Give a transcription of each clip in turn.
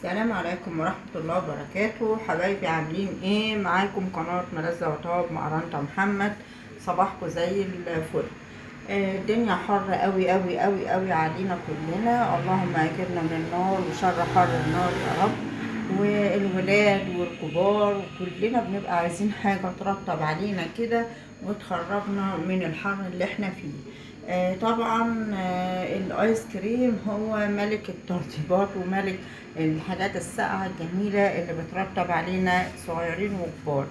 السلام عليكم ورحمة الله وبركاته. حبايبي عاملين ايه؟ معاكم قناة ملذة وطاب مع رندا محمد. صباحكم زي الفل. الدنيا حر قوي قوي قوي قوي علينا كلنا، اللهم اجرنا من النار وشر حر النار يا رب. والولاد والكبار وكلنا بنبقى عايزين حاجة ترطب علينا كده وتخرجنا من الحر اللي احنا فيه. طبعا الايس كريم هو ملك الترطيبات وملك الحاجات الساقعة الجميلة اللي بترطب علينا صغيرين وكبار.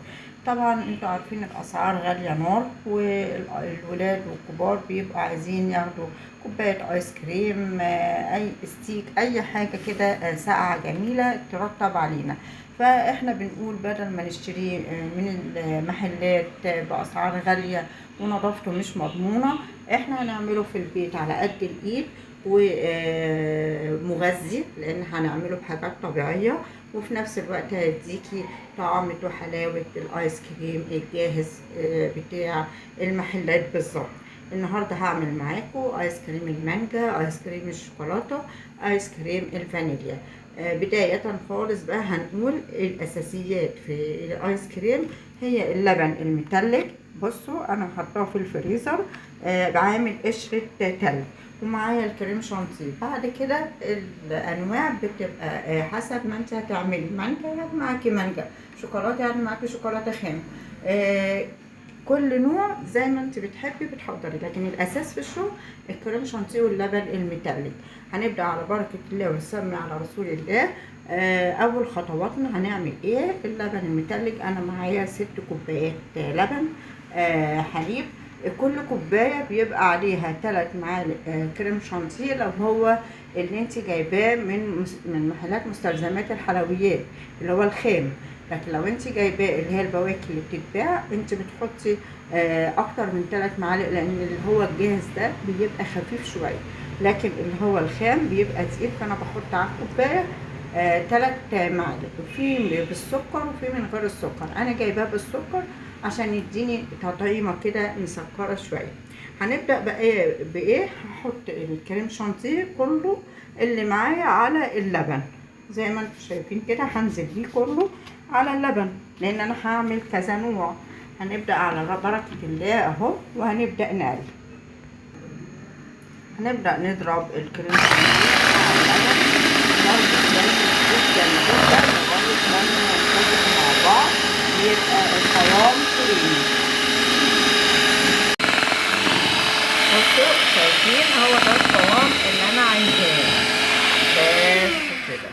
طبعا انتوا عارفين الاسعار غالية نار، والولاد والكبار بيبقوا عايزين ياخدوا كوباية ايس كريم، اي ستيك، اي حاجة كده ساقعة جميلة ترطب علينا. فاحنا بنقول بدل ما نشتريه من المحلات باسعار غالية ونظافته مش مضمونة، احنا هنعمله في البيت على قد الايد ومغذي، لان هنعمله بحاجات طبيعية وفي نفس الوقت هيديكي طعم وحلاوة الايس كريم الجاهز بتاع المحلات بالظبط. النهارده هعمل معاكم ايس كريم المانجا، ايس كريم الشوكولاتة، ايس كريم الفانيليا. بداية خالص بقى هنقول الاساسيات في الايس كريم. هي اللبن المتلج، بصوا انا حطاه في الفريزر بعامل قشرة تلج، ومعايا الكريم شانتيه. بعد كده الانواع بتبقى حسب ما انت هتعملي. مانجا يعني معاكي مانجا، شوكولاته يعني معاكي شوكولاته خام. كل نوع زي ما انت بتحبي بتحضري، لكن الاساس في الشغل الكريم شانتيه واللبن المتلج. هنبدا على بركه الله ونسمي على رسول الله. اول خطواتنا هنعمل ايه؟ اللبن المتلج انا معايا 6 كوبايات لبن حليب. كل كوبايه بيبقى عليها 3 معالق كريم شانتيه، لو هو اللي انت جايباه من محلات مستلزمات الحلويات اللي هو الخام. لكن لو انت جايباه اللي هي البواكي اللي بتتباع، انت بتحطي اكتر من 3 معالق، لان اللي هو الجاهز ده بيبقى خفيف شويه، لكن اللي هو الخام بيبقى تقيل. فانا بحط على الكوبايه 3 معالق، في بالسكر وفي من غير السكر. انا جايباه بالسكر عشان يديني تطعيمه كده مسكره شويه. هنبدا بقى بايه؟ هحط الكريم شانتيه كله اللي معايا على اللبن زي ما انتم شايفين كده، هنزل بيه كله على اللبن لان انا هعمل كذا نوع. هنبدا على بركه الله اهو، وهنبدا نقلب. هنبدا نضرب الكريم شانتيه مع اللبن برضه كويس جدا جدا لغايه لما ينسجم مع بعض يبقى القوام كريمي. بصوا شايفين هو ده القوام اللي انا عايزاه. بس كده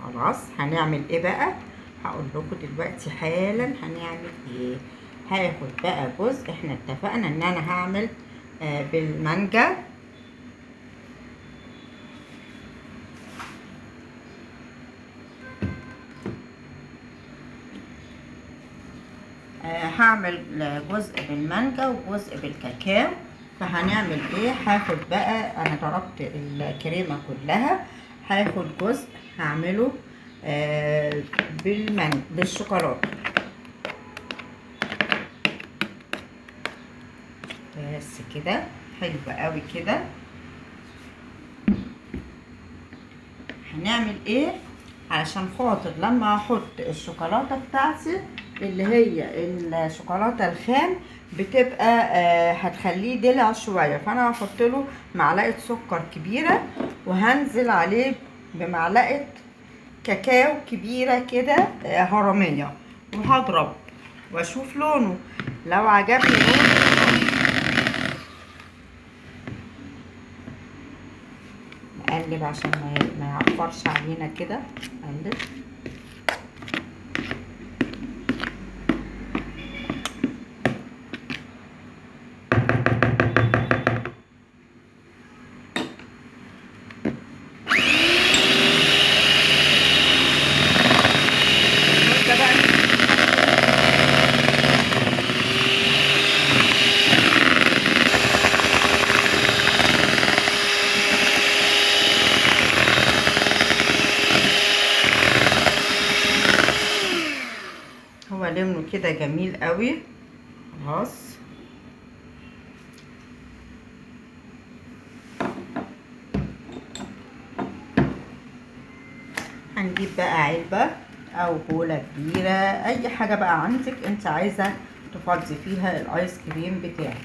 خلاص. هنعمل ايه بقى؟ هقول لكم دلوقتي حالا هنعمل ايه. هاخد بقى جزء، احنا اتفقنا ان انا هعمل بالمانجا. هعمل جزء بالمانجا وجزء بالكاكاو. فهنعمل ايه؟ هاخد بقى، انا ضربت الكريمه كلها، هاخد جزء هعمله بالشوكولاته. بس كده حلو قوي كده. هنعمل ايه علشان خاطر لما احط الشوكولاته بتاعتي اللي هي الشوكولاته الخام بتبقى هتخليه دلع شويه. فانا هحط له معلقه سكر كبيره، وهنزل عليه بمعلقه كاكاو كبيره كده هرميه، وهضرب واشوف لونه. لو عجبني لونه نقلب عشان ما يعفرش علينا كده. نقلب. هو لونه كده جميل قوي. خلاص. هنجيب بقى علبة او بولة كبيرة، اي حاجة بقى عندك انت عايزة تفضي فيها الايس كريم بتاعك.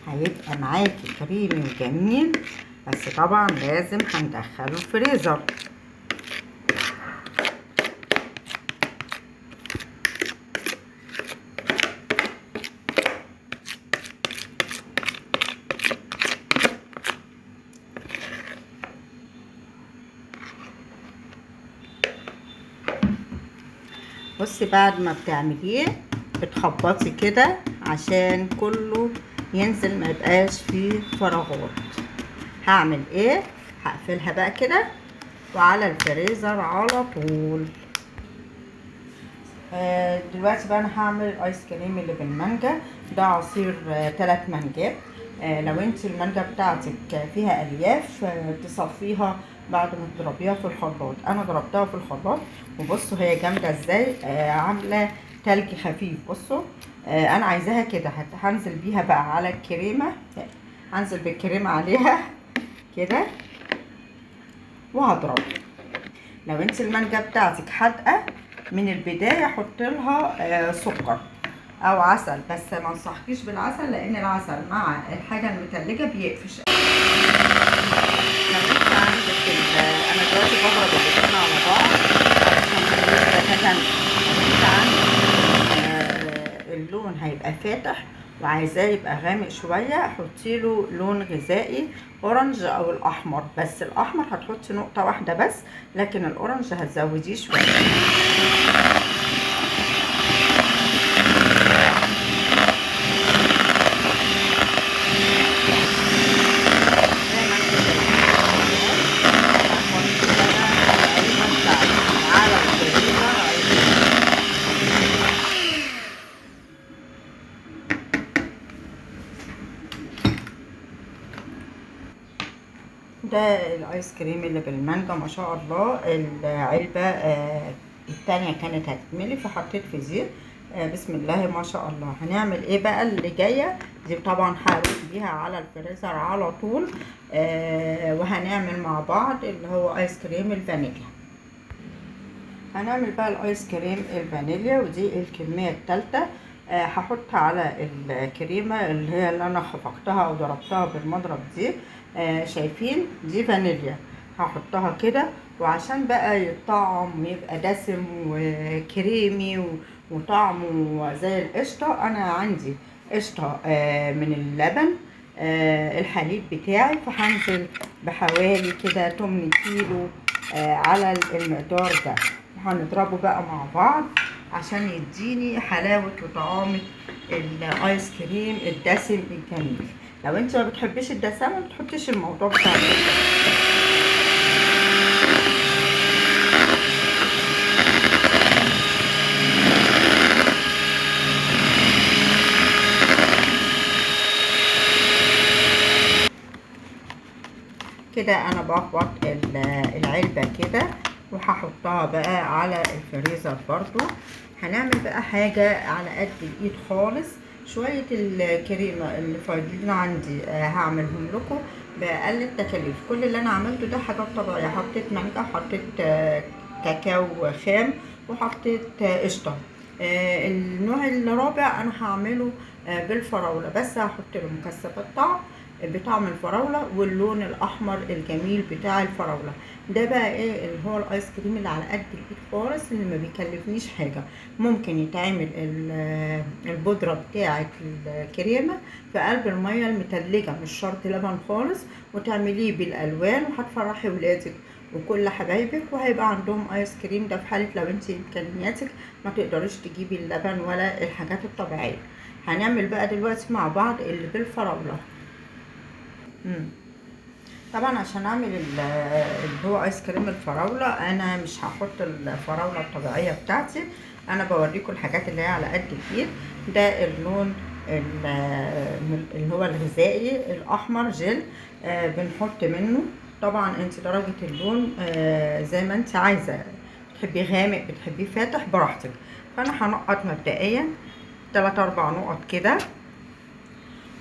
هيبقى معاكي كريمي وجميل، بس طبعا لازم هندخله الفريزر. بصي بعد ما بتعمليه بتخبطي كده عشان كله ينزل، ما يبقاش فيه فراغات. هعمل ايه؟ هقفلها بقى كده وعلى الفريزر على طول. دلوقتي بقى انا هعمل الايس كريم اللي بالمانجا ده. عصير 3 مانجات. لو انت المانجا بتاعتك فيها الياف تصفيها بعد ما تضربيها في الخلاط. انا ضربتها في الخلاط وبصوا هي جامده ازاي، عامله تلج خفيف. بصوا انا عايزاها كده. هنزل بيها بقى على الكريمه، هنزل بالكريمه عليها كده وهضرب. لو انت المانجا بتاعتك حادقه من البدايه حط لها سكر او عسل، بس ما انصحكيش بالعسل لان العسل مع الحاجه المتلجه بيقفش. لو انت عندك انا دلوقتي بضرب الاتنين على بعض عشان لو انت عندك اللون هيبقى فاتح وعايزاه يبقى غامق شويه، حطي له لون غذائي اورنج او الاحمر. بس الاحمر هتحطي نقطه واحده بس، لكن الاورنج هتزوديه شويه. ده الايس كريم اللي بالمانجا ما شاء الله. العلبه التانية كانت هتتملي فحطيت في زيت. بسم الله ما شاء الله. هنعمل ايه بقى اللي جايه دي؟ طبعا هروح بيها على الفريزر على طول. وهنعمل مع بعض اللي هو ايس كريم الفانيليا. هنعمل بقى الايس كريم الفانيليا، ودي الكميه الثالثه. هحط على الكريمه اللي انا خفقتها او ضربتها بالمضرب دي. شايفين دي فانيليا، هحطها كده. وعشان بقى يطعم ويبقى دسم وكريمي وطعمه زي القشطه، انا عندي قشطه من اللبن الحليب بتاعي، فهنزل بحوالي كده 8 كيلو على المقدار ده. هنضربه بقى مع بعض عشان يديني حلاوة وطعامة الايس كريم الدسم الجميل. لو انت ما بتحبيش الدسامة ما تحطيش الموضوع بتاع كده. انا بخبط العلبة كده وهحطها بقى على الفريزر برضو. هنعمل بقى حاجة على قد الايد خالص. شوية الكريمة اللي فاضلين عندي هعملهم لكم بأقل التكاليف. كل اللي انا عملته ده حاجات طبيعية. حطيت مانجا، حطيت كاكاو خام، وحطيت قشطة. النوع الرابع انا هعمله بالفراولة، بس هحط له مكسبات طعم بطعم الفراولة واللون الأحمر الجميل بتاع الفراولة. ده بقى ايه اللي هو الايس كريم اللي على قد الايد خالص، اللي ما بيكلفنيش حاجة. ممكن يتعمل البودرة بتاعة الكريمة في قلب المية المتلجة، مش شرط لبن خالص، وتعمليه بالألوان وهتفرحي ولادك وكل حبايبك وهيبقى عندهم ايس كريم. ده في حالة لو انت امكانياتك ما تقدريش تجيبي اللبن ولا الحاجات الطبيعية. هنعمل بقى دلوقتي مع بعض اللي بالفراولة. طبعا عشان اعمل اللي هو ايس كريم الفراوله انا مش هحط الفراوله الطبيعيه بتاعتي. انا بوريكم الحاجات اللي هي على قد الايد. ده اللون اللي هو الغذائي الاحمر جل، بنحط منه. طبعا انت درجه اللون زي ما انت عايزه، بتحبيه غامق بتحبيه فاتح براحتك. فانا هنقط مبدئيا 3-4 نقط كده،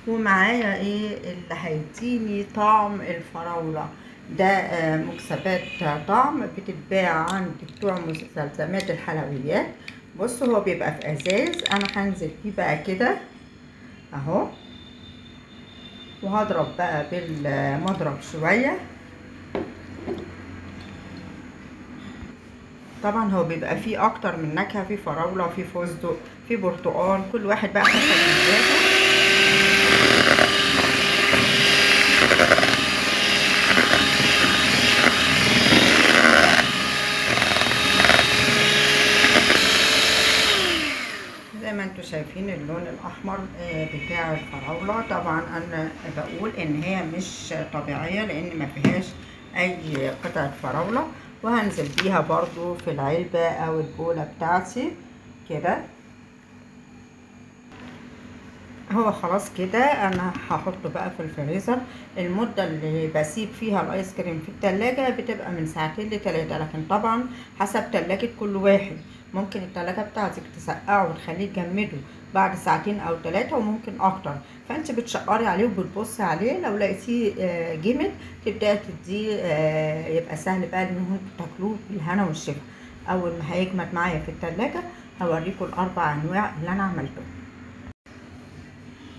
ومعايا ايه اللي هيديني طعم الفراولة ده. مكسبات طعم بتتباع عند بتوع مستلزمات الحلويات. بصوا هو بيبقى في ازاز، انا هنزل فيه بقى كده اهو، وهضرب بقى بالمضرب شوية. طبعا هو بيبقى فيه اكتر من نكهة، فيه فراولة، فيه فستق، فيه برتقال، كل واحد بقى حسب مزاجه. زي ما انتوا شايفين اللون الاحمر بتاع الفراولة. طبعا انا بقول ان هي مش طبيعية لان ما فيهاش اي قطعة فراولة. وهنزل بيها برضو في العلبة او البولة بتاعتي كده. هو خلاص كده انا هحطه بقى في الفريزر. المدة اللي بسيب فيها الايس كريم في التلاجة بتبقى من 2 ل 3، لكن طبعا حسب تلاجة كل واحد. ممكن التلاجة بتاعتك تسقعه وتخليه تجمده بعد 2 أو 3 وممكن اكتر. فانت بتشقري عليه وبتبصي عليه، لو لقيتيه جمد تبداي تديه يبقى سهل بقى ان انتوا تاكلوه بالهنا والشفا. اول ما هيجمد معايا في التلاجة هوريكم الاربع انواع اللي انا عملتهم.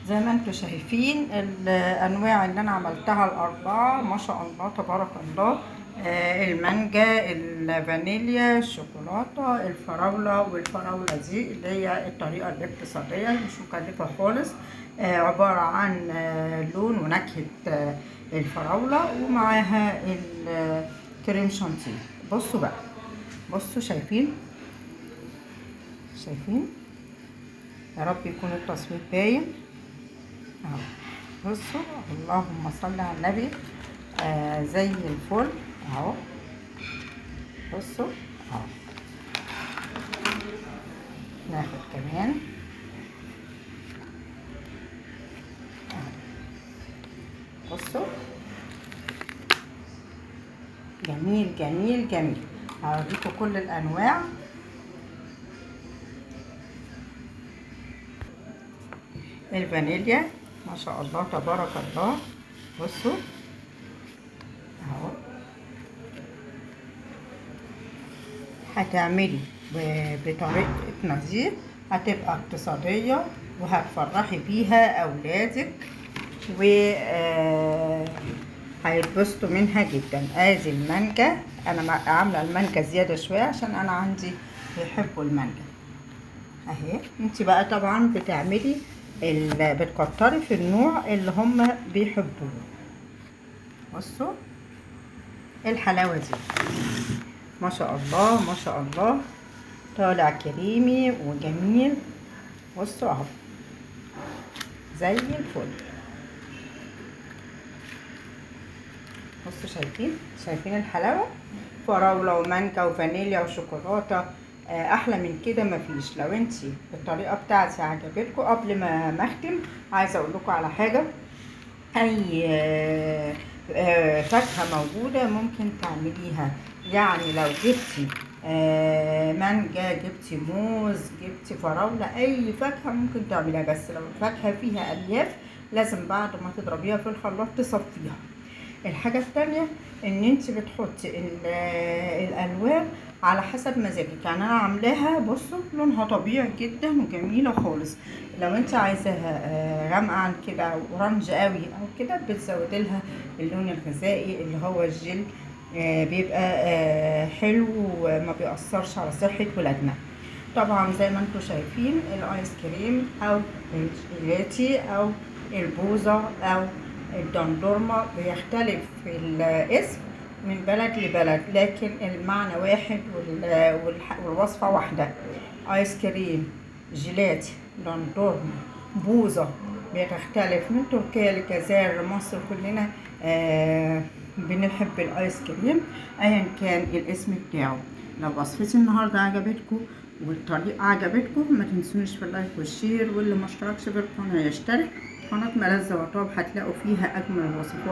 زي ما انتم شايفين الانواع اللي انا عملتها الاربعه، ما شاء الله تبارك الله. المانجا، الفانيليا، الشوكولاته، الفراوله. والفراوله دي اللي هي الطريقه الاقتصاديه مش مكلفه خالص. عباره عن لون ونكهه الفراوله ومعاها الكريم شانتيه. بصوا بقى، بصوا شايفين يا رب يكون التصوير باين اهو. بصوا اللهم صل على النبي، زي الفل اهو. بصوا اهو، ناخد كمان اهو. بصوا جميل جميل جميل. هوريكم كل الانواع. الفانيليا ما شاء الله تبارك الله. بصوا اهو، هتعملي بطريقتنا دي هتبقى اقتصادية وهتفرحي بيها اولادك و هيتبسطوا منها جدا. ادي المانجا، انا عامله المانجا زياده شويه عشان انا عندي بيحبوا المانجا اهي. انت بقى طبعا بتعملي بتكتري في النوع اللي هم بيحبوه. بصوا الحلاوه دي ما شاء الله ما شاء الله، طالع كريمي وجميل. بصوا اهو زي الفل. بصوا شايفين الحلاوه، فراوله ومانجا وفانيليا وشوكولاته. احلى من كده مفيش. لو انتي الطريقه بتاعتي عجبتكم، قبل ما اختم عايزه اقول لكم على حاجه. اي فاكهه موجوده ممكن تعمليها. يعني لو جبتي مانجا، جبتي موز، جبتي فراوله، اي فاكهه ممكن تعمليها. بس لو الفاكهه فيها الياف لازم بعد ما تضربيها في الخلاط تصفيها. الحاجة التانية ان انت بتحطي الالوان على حسب مزاجك. يعني انا عاملاها بصوا لونها طبيعي جدا وجميلة خالص. لو انت عايزاها غامقة عن كده او اورنج قوي او كده بتزودي لها اللون الغذائي اللي هو الجل. بيبقى حلو وما بيأثرش على صحة ولادنا. طبعا زي ما انتم شايفين الايس كريم او الجيلاتي او البوظة او الدندورمة بيختلف في الاسم من بلد لبلد، لكن المعنى واحد والوصفة واحدة. ايس كريم، جيلاتي، دندورمة، بوظة بتختلف من تركيا للجزائر لمصر. كلنا بنحب الايس كريم ايا كان الاسم بتاعه. لو وصفتي النهارده عجبتكم والطريقة عجبتكم ما تنسونيش في اللايك والشير، واللي ما اشتركش بالقناة يشترك. قناة ملذ وطاب هتلاقوا فيها اجمل الوصفات.